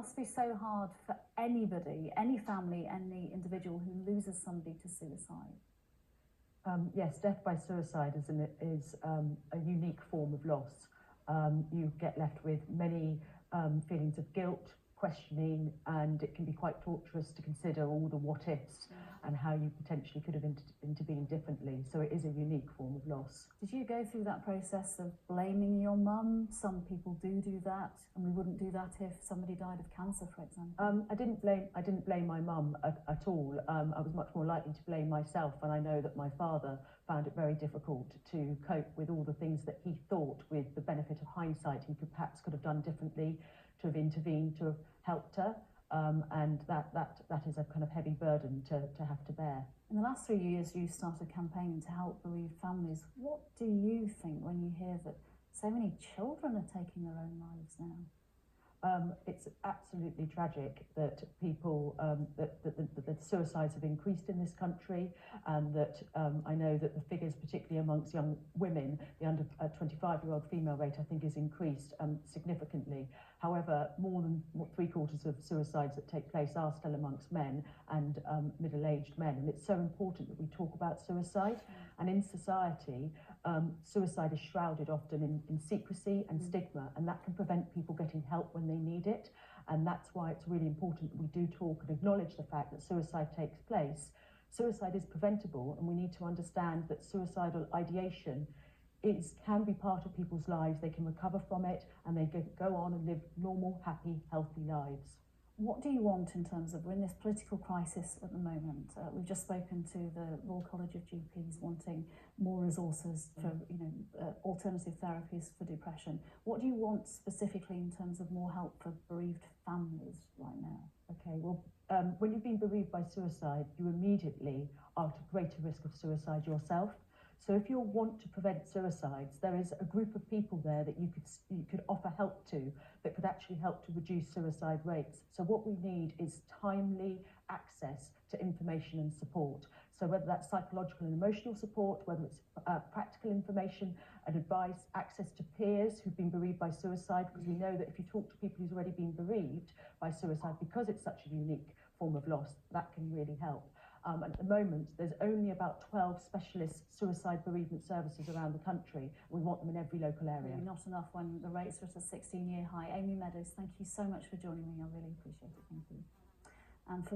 must be so hard for anybody, any family, any individual who loses somebody to suicide. Yes, death by suicide is a unique form of loss. You get left with many feelings of guilt, questioning, and it can be quite torturous to consider all the what-ifs and how you potentially could have intervened differently. So it is a unique form of loss. Did you go through that process of blaming your mum? Some people do that, and we wouldn't do that if somebody died of cancer, for example. I didn't blame my mum at all. I was much more likely to blame myself, and I know that my father found it very difficult to cope with all the things that he thought, with the benefit of hindsight, he could have done differently, to have intervened, to have helped her. And that is a kind of heavy burden to have to bear. In the last 3 years, you started campaigning to help bereaved families. What do you think when you hear that so many children are taking their own lives now? It's absolutely tragic that people, that suicides have increased in this country, and that I know that the figures, particularly amongst young women, the under 25-year-old female rate, I think, is increased significantly. However, more than 3/4 of suicides that take place are still amongst men and middle-aged men, and it's so important that we talk about suicide. And in society, suicide is shrouded often in secrecy and stigma, and that can prevent people getting help when they need it. And that's why it's really important that we do talk and acknowledge the fact that suicide takes place. Suicide is preventable, and we need to understand that suicidal ideation can be part of people's lives. They can recover from it, and they go on and live normal, happy, healthy lives. What do you want in terms of, we're in this political crisis at the moment? We've just spoken to the Royal College of GPs wanting more resources for alternative therapies for depression. What do you want specifically in terms of more help for bereaved families right now? Okay, well, when you've been bereaved by suicide, you immediately are at greater risk of suicide yourself. So if you want to prevent suicides, there is a group of people there that you could offer help to, that could actually help to reduce suicide rates. So what we need is timely access to information and support. So whether that's psychological and emotional support, whether it's practical information and advice, access to peers who've been bereaved by suicide, because we know that if you talk to people who's already been bereaved by suicide, because it's such a unique form of loss, that can really help. At the moment, there's only about 12 specialist suicide bereavement services around the country. We want them in every local area. Maybe not enough when the rates are at a 16-year high. Amy Meadows, thank you so much for joining me. I really appreciate it. Thank you. And for